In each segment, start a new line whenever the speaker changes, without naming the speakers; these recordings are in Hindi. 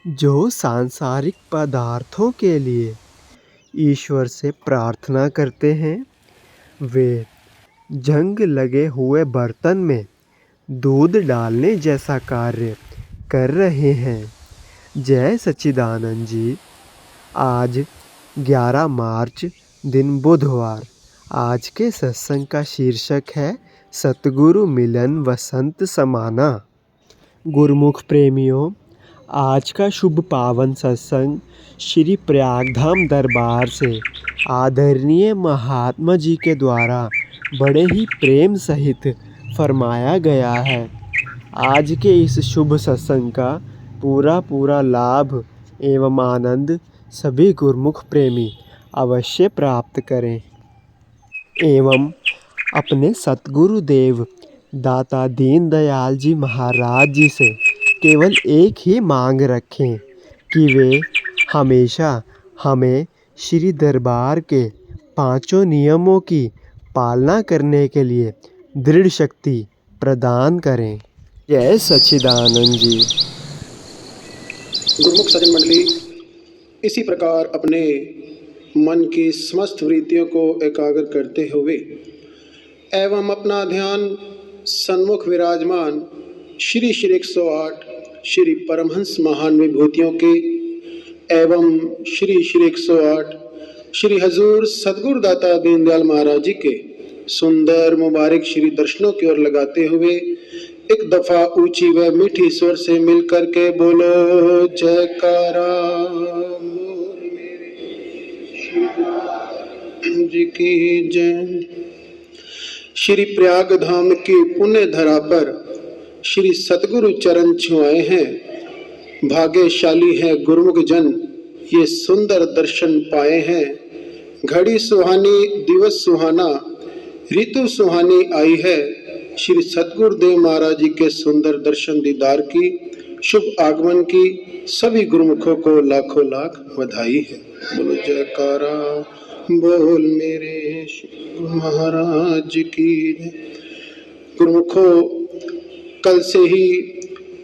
जो सांसारिक पदार्थों के लिए ईश्वर से प्रार्थना करते हैं, वे जंग लगे हुए बर्तन में दूध डालने जैसा कार्य कर रहे हैं। जय सच्चिदानंद जी। आज 11 मार्च दिन बुधवार। आज के सत्संग का शीर्षक है सतगुरु मिलन वसंत समाना। गुरुमुख प्रेमियों, आज का शुभ पावन सत्संग श्री प्रयागधाम दरबार से आदरणीय महात्मा जी के द्वारा बड़े ही प्रेम सहित फरमाया गया है। आज के इस शुभ सत्संग का पूरा लाभ एवं आनंद सभी गुरुमुख प्रेमी अवश्य प्राप्त करें एवं अपने सतगुरु देव दाता दीनदयाल जी महाराज जी से केवल एक ही मांग रखें कि वे हमेशा हमें श्री दरबार के 5 नियमों की पालना करने के लिए दृढ़ शक्ति प्रदान करें। जय सच्चिदानंद जी।
गुरुमुख सज्जन मंडली, इसी प्रकार अपने मन की समस्त वृत्तियों को एकाग्र करते हुए एवं अपना ध्यान सन्मुख विराजमान श्री 108 श्री परमहंस महान विभूतियों के एवं श्री 108 श्री हजूर सतगुरु दाता दीनदयाल महाराज जी के सुंदर मुबारक श्री दर्शनों की ओर लगाते हुए एक दफा ऊंची व मीठी स्वर से मिलकर के बोलो जयकारा जी की जय। श्री प्रयाग धाम की पुण्य धरा पर श्री सतगुरु चरण छुआए हैं। भाग्यशाली है गुरुमुख जन, ये सुंदर दर्शन पाए हैं। घड़ी सुहानी दिवस सुहाना, ऋतु सुहानी आई है। श्री सतगुरुदेव महाराज जी के सुंदर दर्शन दीदार की शुभ आगमन की सभी गुरुमुखों को लाखों लाख बधाई है। बोलो जयकारा बोल मेरे महाराज की। गुरुमुखों, कल से ही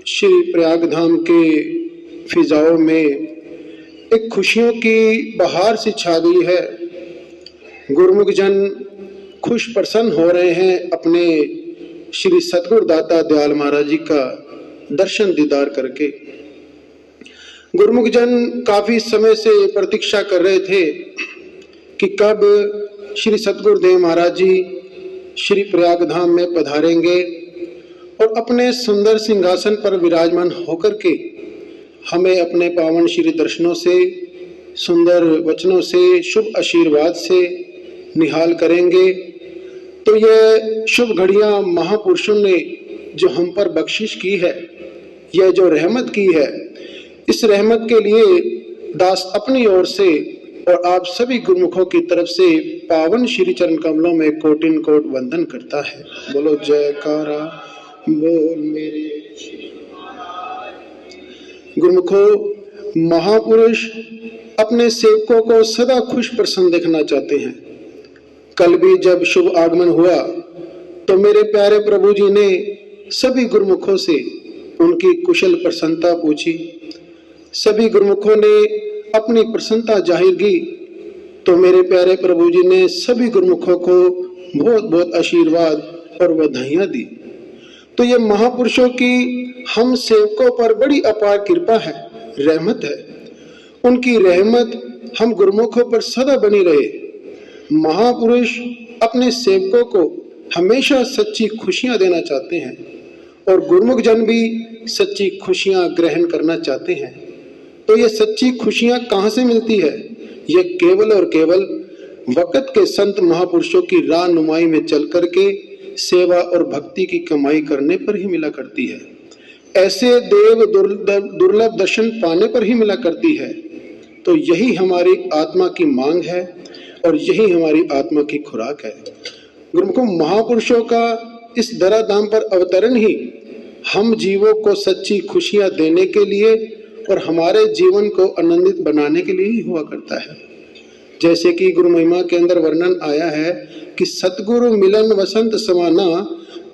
श्री प्रयाग धाम के फिजाओं में एक खुशियों की बहार सी छा गई है। गुरुमुख जन खुश प्रसन्न हो रहे हैं अपने श्री सतगुरु दाता दयाल महाराज जी का दर्शन दीदार करके। गुरुमुख जन काफी समय से प्रतीक्षा कर रहे थे कि कब श्री सतगुरुदेव महाराज जी श्री प्रयाग धाम में पधारेंगे और अपने सुंदर सिंहासन पर विराजमान होकर के हमें अपने पावन श्री दर्शनों से, सुंदर वचनों से, शुभ आशीर्वाद से निहाल करेंगे। तो ये शुभ घड़ियां महापुरुषों ने जो हम पर बख्शिश की है, यह जो रहमत की है, इस रहमत के लिए दास अपनी ओर से और आप सभी गुरुमुखों की तरफ से पावन श्री चरण कमलों में कोटिन कोट वंदन करता है। बोलो जयकारा बोल मेरे गुरुमुखों। महापुरुष अपने सेवकों को सदा खुश प्रसन्न देखना चाहते हैं। कल भी जब शुभ आगमन हुआ तो मेरे प्यारे प्रभु जी ने सभी गुरुमुखों से उनकी कुशल प्रसन्नता पूछी। सभी गुरुमुखों ने अपनी प्रसन्नता जाहिर की तो मेरे प्यारे प्रभु जी ने सभी गुरुमुखों को बहुत बहुत आशीर्वाद और बधाइयां दी। तो ये महापुरुषों की हम सेवकों पर बड़ी अपार कृपा है, रहमत है। उनकी रहमत हम गुरुमुखों पर सदा बनी रहे। महापुरुष अपने सेवकों को हमेशा सच्ची खुशियां देना चाहते हैं और गुरुमुख जन भी सच्ची खुशियां ग्रहण करना चाहते हैं। तो ये सच्ची खुशियां कहां से मिलती है? ये केवल और केवल वक़्त के संत महापुरुषों की राह नुमाई में चल करके सेवा और भक्ति की कमाई करने पर ही मिला करती है। ऐसे देव दुर्लभ दर्शन पाने पर ही मिला करती है। तो यही हमारी आत्मा की मांग है और यही हमारी आत्मा की खुराक है। गुरुमुखों, महापुरुषों का इस धराधाम पर अवतरण ही हम जीवों को सच्ची खुशियां देने के लिए और हमारे जीवन को आनंदित बनाने के लिए ही हुआ करता है। जैसे कि गुरु महिमा के अंदर वर्णन आया है कि सतगुरु मिलन वसंत समाना,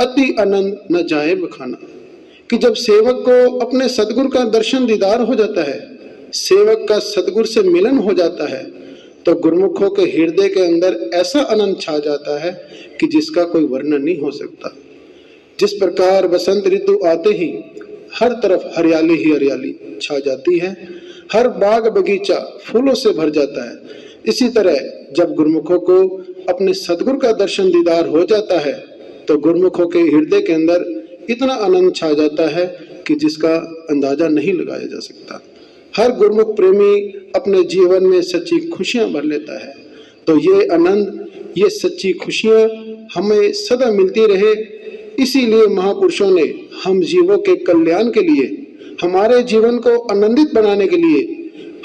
अति आनंद न जाए बखाना। कि जब सेवक को अपने सदगुरु का दर्शन दीदार हो जाता है, सेवक का सदगुरु से मिलन हो जाता है, तो गुरुमुखों के हृदय के अंदर ऐसा आनंद छा जाता है कि जिसका कोई वर्णन नहीं हो सकता। जिस प्रकार बसंत ऋतु आते ही हर तरफ हरियाली ही हरियाली छा जाती है, हर बाग बगीचा फूलों से भर जाता है, इसी तरह जब गुरुमुखों को अपने सदगुरु का दर्शन दीदार हो जाता है तो गुरुमुखों के हृदय के अंदर इतना आनंद छा जाता है कि जिसका अंदाजा नहीं लगाया जा सकता। हर गुरुमुख प्रेमी अपने जीवन में सच्ची खुशियां भर लेता है। तो ये आनंद, ये सच्ची खुशियां हमें सदा मिलती रहे। इसीलिए महापुरुषों ने हम जीवों के कल्याण के लिए, हमारे जीवन को आनंदित बनाने के लिए,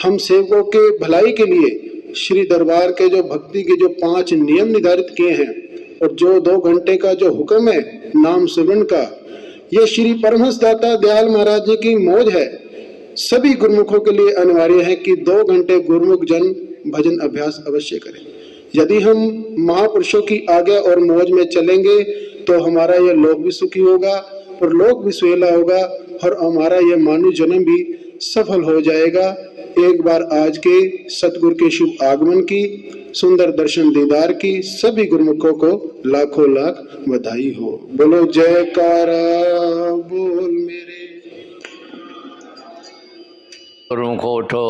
हम सेवकों के भलाई के लिए श्री दरबार के जो भक्ति के जो 5 नियम निर्धारित किए हैं और जो 2 घंटे का जो हुक्म है नाम सुमरन का, ये श्री परमहंस दाता दयाल महाराज जी की मौज है। सभी गुरुमुखों के लिए अनिवार्य है कि 2 घंटे गुरुमुख जन भजन अभ्यास अवश्य करें। यदि हम महापुरुषों की आज्ञा और मौज में चलेंगे तो हमारा यह लोक भी सुखी होगा और लोक भी सुहेला होगा और हमारा यह मानव जन्म भी सफल हो जाएगा। एक बार आज के सतगुरु के शुभ आगमन की, सुंदर दर्शन दीदार की सभी गुरुमुखों को लाखों लाख बधाई हो। बोलो जयकारा बोल मेरे
गुरुमुखो उठो।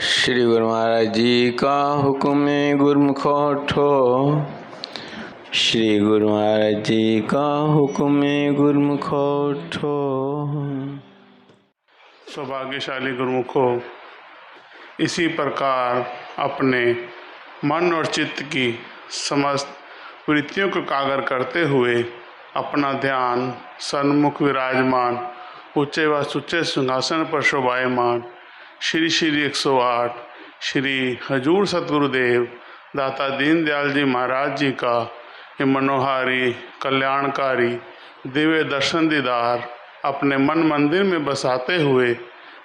श्री गुरु महाराज जी का हुक्म है, गुरुमुखो उठो। श्री गुरु महाराज जी का हुक्म है, गुरुमुखो उठो।
सौभाग्यशाली गुरुमुखों, इसी प्रकार अपने मन और चित्त की समस्त वृत्तियों को एकाग्र करते हुए अपना ध्यान सन्मुख विराजमान ऊंचे व सुच्चे सिंहासन पर शोभायमान श्री श्री 108 श्री हजूर सतगुरुदेव दाता दीनदयाल जी महाराज जी का ये मनोहारी कल्याणकारी दिव्य दर्शन दीदार अपने मन मंदिर में बसाते हुए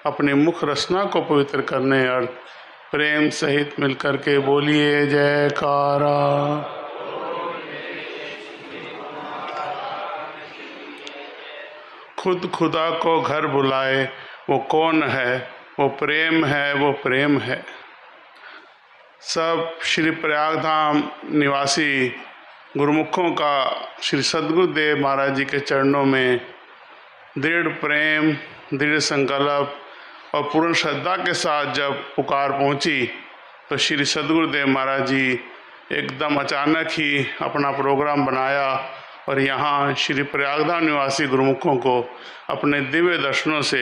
अपनी मुख रचना को पवित्र करने और प्रेम सहित मिलकर के बोलिए जयकारा। खुद खुदा को घर बुलाए वो कौन है, वो प्रेम है, वो प्रेम है। सब श्री प्रयागधाम निवासी गुरुमुखों का श्री सद्गुरुदेव महाराज जी के चरणों में दृढ़ प्रेम, दृढ़ संकल्प और पूर्ण श्रद्धा के साथ जब पुकार पहुंची तो श्री सद्गुरुदेव महाराज जी एकदम अचानक ही अपना प्रोग्राम बनाया और यहाँ श्री प्रयागधाम निवासी गुरुमुखों को अपने दिव्य दर्शनों से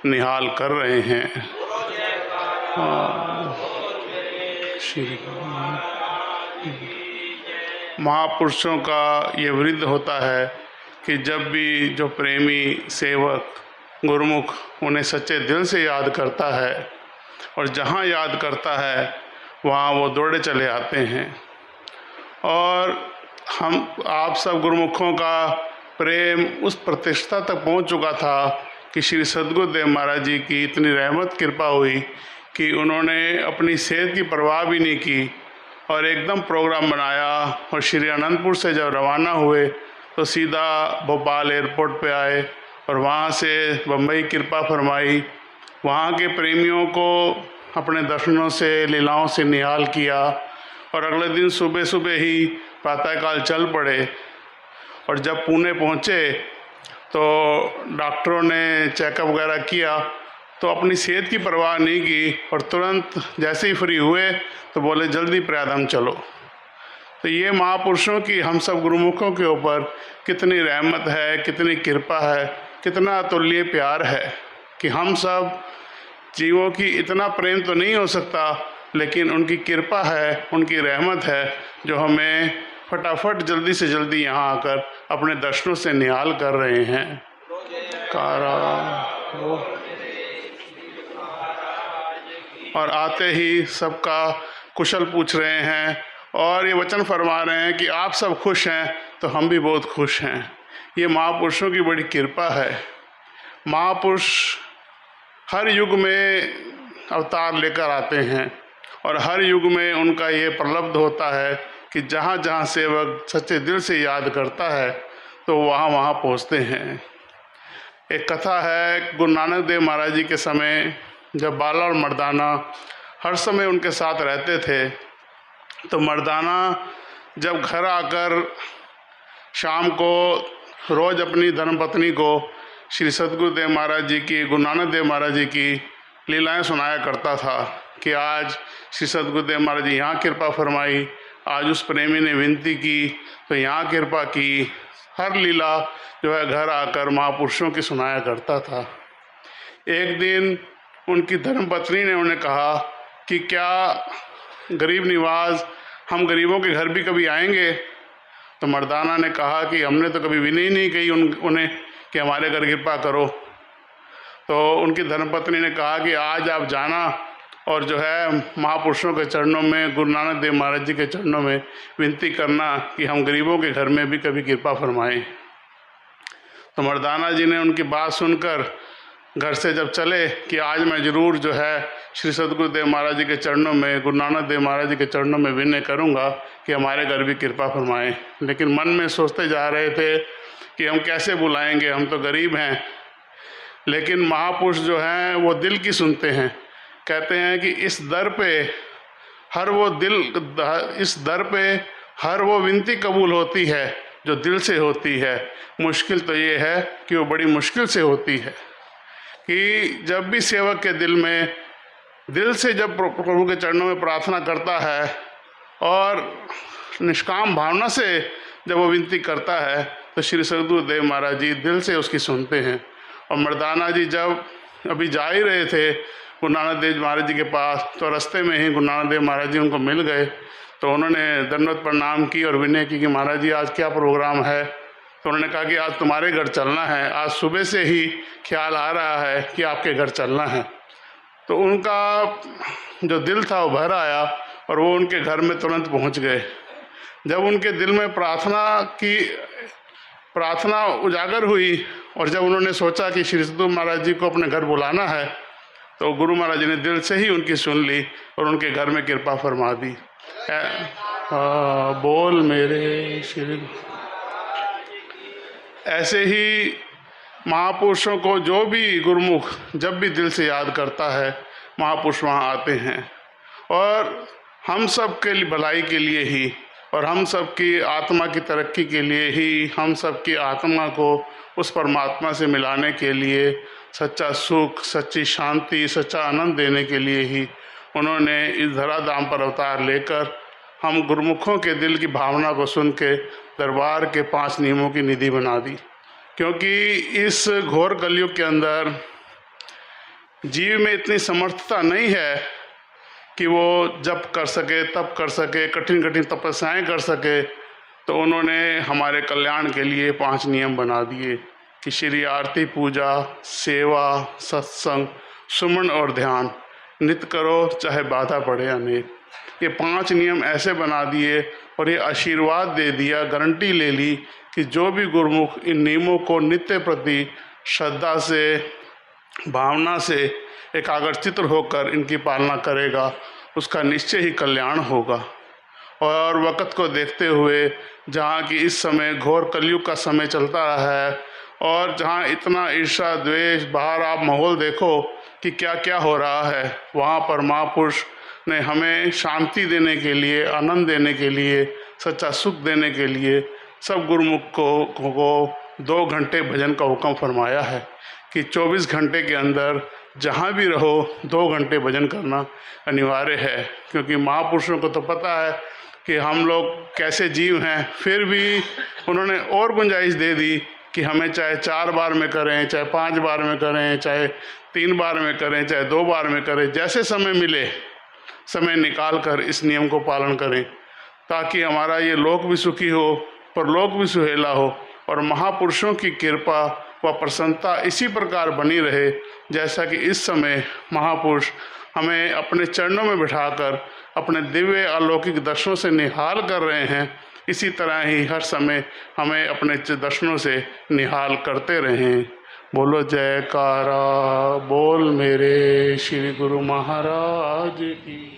निहाल कर रहे हैं। महापुरुषों का ये वृद्ध होता है कि जब भी जो प्रेमी सेवक गुरुमुख उन्हें सच्चे दिल से याद करता है और जहाँ याद करता है वहाँ वो दौड़े चले आते हैं। और हम आप सब गुरुमुखों का प्रेम उस प्रतिष्ठा तक पहुँच चुका था कि श्री सद्गुरुदेव महाराज जी की इतनी रहमत कृपा हुई कि उन्होंने अपनी सेहत की परवाह भी नहीं की और एकदम प्रोग्राम बनाया और श्री अनंतपुर से जब रवाना हुए तो सीधा भोपाल एयरपोर्ट पे आए और वहाँ से बम्बई कृपा फरमाई। वहाँ के प्रेमियों को अपने दर्शनों से, लीलाओं से निहाल किया और अगले दिन सुबह सुबह ही प्रातःकाल चल पड़े। और जब पुणे पहुँचे तो डॉक्टरों ने चेकअप वगैरह किया तो अपनी सेहत की परवाह नहीं की और तुरंत जैसे ही फ्री हुए तो बोले जल्दी प्रयागधाम चलो। तो ये महापुरुषों की हम सब गुरुमुखों के ऊपर कितनी रहमत है, कितनी कृपा है, कितना अतुल्य प्यार है कि हम सब जीवों की इतना प्रेम तो नहीं हो सकता, लेकिन उनकी कृपा है, उनकी रहमत है जो हमें फटाफट जल्दी से जल्दी यहाँ आकर अपने दर्शनों से निहाल कर रहे हैं। और आते ही सबका कुशल पूछ रहे हैं और ये वचन फरमा रहे हैं कि आप सब खुश हैं तो हम भी बहुत खुश हैं। ये महापुरुषों की बड़ी कृपा है। महापुरुष हर युग में अवतार लेकर आते हैं और हर युग में उनका ये प्रलब्ध होता है कि जहाँ जहाँ सेवक सच्चे दिल से याद करता है तो वहाँ वहाँ पहुँचते हैं। एक कथा है, गुरु नानक देव महाराज जी के समय जब बाला और मर्दाना हर समय उनके साथ रहते थे, तो मर्दाना जब घर आकर शाम को रोज़ अपनी धर्मपत्नी को श्री सद्गुरुदेव महाराज जी की, गुरु नानक देव महाराज जी की लीलाएं सुनाया करता था कि आज श्री सद्गुरुदेव महाराज जी यहाँ कृपा फरमाई, आज उस प्रेमी ने विनती की तो यहाँ कृपा की। हर लीला जो है घर आकर महापुरुषों की सुनाया करता था। एक दिन उनकी धर्मपत्नी ने उन्हें कहा कि क्या गरीब निवाज, हम गरीबों के घर भी कभी आएंगे? तो मर्दाना ने कहा कि हमने तो कभी विनय नहीं कही उन्हें कि हमारे घर कृपा करो। तो उनकी धर्मपत्नी ने कहा कि आज आप जाना और जो है महापुरुषों के चरणों में, गुरु नानक देव महाराज जी के चरणों में विनती करना कि हम गरीबों के घर में भी कभी कृपा फरमाएं। तो मर्दाना जी ने उनकी बात सुनकर घर से जब चले कि आज मैं ज़रूर जो है श्री सद्गुरुदेव महाराज जी के चरणों में, गुरु नानक देव महाराज जी के चरणों में विनय करूंगा कि हमारे घर भी कृपा फरमाएं, लेकिन मन में सोचते जा रहे थे कि हम कैसे बुलाएंगे, हम तो गरीब हैं। लेकिन महापुरुष जो हैं वो दिल की सुनते हैं। कहते हैं कि इस दर पे हर वो विनती कबूल होती है जो दिल से होती है। मुश्किल तो ये है कि वो बड़ी मुश्किल से होती है कि जब भी सेवक के दिल से जब प्रभु के चरणों में प्रार्थना करता है और निष्काम भावना से जब वो विनती करता है तो श्री सद्गुरुदेव महाराज जी दिल से उसकी सुनते हैं। और मर्दाना जी जब अभी जा ही रहे थे गुरु नानक देव महाराज जी के पास, तो रास्ते में ही गुरु नानक देव महाराज जी उनको मिल गए। तो उन्होंने दंडवत प्रणाम की और विनय की कि महाराज जी आज क्या प्रोग्राम है? तो उन्होंने कहा कि आज तुम्हारे घर चलना है, आज सुबह से ही ख्याल आ रहा है कि आपके घर चलना है। तो उनका जो दिल था वो भर आया और वो उनके घर में तुरंत पहुंच गए। जब उनके दिल में प्रार्थना उजागर हुई और जब उन्होंने सोचा कि श्री सद्गुरु महाराज जी को अपने घर बुलाना है, तो गुरु महाराज जी ने दिल से ही उनकी सुन ली और उनके घर में कृपा फरमा दी। बोल मेरे श्री। ऐसे ही महापुरुषों को जो भी गुरुमुख जब भी दिल से याद करता है, महापुरुष वहाँ आते हैं और हम सब के लिए भलाई के लिए ही और हम सब की आत्मा की तरक्की के लिए ही, हम सब की आत्मा को उस परमात्मा से मिलाने के लिए, सच्चा सुख, सच्ची शांति, सच्चा आनंद देने के लिए ही उन्होंने इस धराधाम पर अवतार लेकर हम गुरुमुखों के दिल की भावना को सुन के दरबार के 5 नियमों की निधि बना दी। क्योंकि इस घोर कलयुग के अंदर जीव में इतनी समर्थता नहीं है कि वो जप कर सके, तप कर सके, कठिन कठिन तपस्याएं कर सके। तो उन्होंने हमारे कल्याण के लिए 5 नियम बना दिए कि श्री आरती, पूजा, सेवा, सत्संग, सुमन और ध्यान नित्य करो, चाहे बाधा पड़े अनेक। ये 5 नियम ऐसे बना दिए और ये आशीर्वाद दे दिया, गारंटी ले ली कि जो भी गुरुमुख इन नियमों को नित्य प्रति श्रद्धा से, भावना से एकाग्रचित्त होकर इनकी पालना करेगा, उसका निश्चय ही कल्याण होगा। और वक़्त को देखते हुए जहाँ की इस समय घोर कलयुग का समय चलता है और जहाँ इतना ईर्ष्या, द्वेष, बाहर आप माहौल देखो कि क्या क्या हो रहा है, वहाँ पर महापुरुष ने हमें शांति देने के लिए, आनंद देने के लिए, सच्चा सुख देने के लिए सब गुरुमुख को 2 घंटे भजन का हुक्म फरमाया है कि 24 घंटे के अंदर जहाँ भी रहो 2 घंटे भजन करना अनिवार्य है। क्योंकि महापुरुषों को तो पता है कि हम लोग कैसे जीव हैं, फिर भी उन्होंने और गुंजाइश दे दी कि हमें चाहे 4 बार में करें, चाहे 5 बार में करें, चाहे 3 बार में करें, चाहे 2 बार में करें, जैसे समय मिले समय निकाल कर इस नियम को पालन करें, ताकि हमारा ये लोक भी सुखी हो, परलोक भी सुहेला हो और महापुरुषों की कृपा व प्रसन्नता इसी प्रकार बनी रहे जैसा कि इस समय महापुरुष हमें अपने चरणों में बिठाकर अपने दिव्य अलौकिक दर्शनों से निहाल कर रहे हैं। इसी तरह ही हर समय हमें अपने दर्शनों से निहाल करते रहें। बोलो जयकारा, बोल मेरे श्री गुरु महाराज की।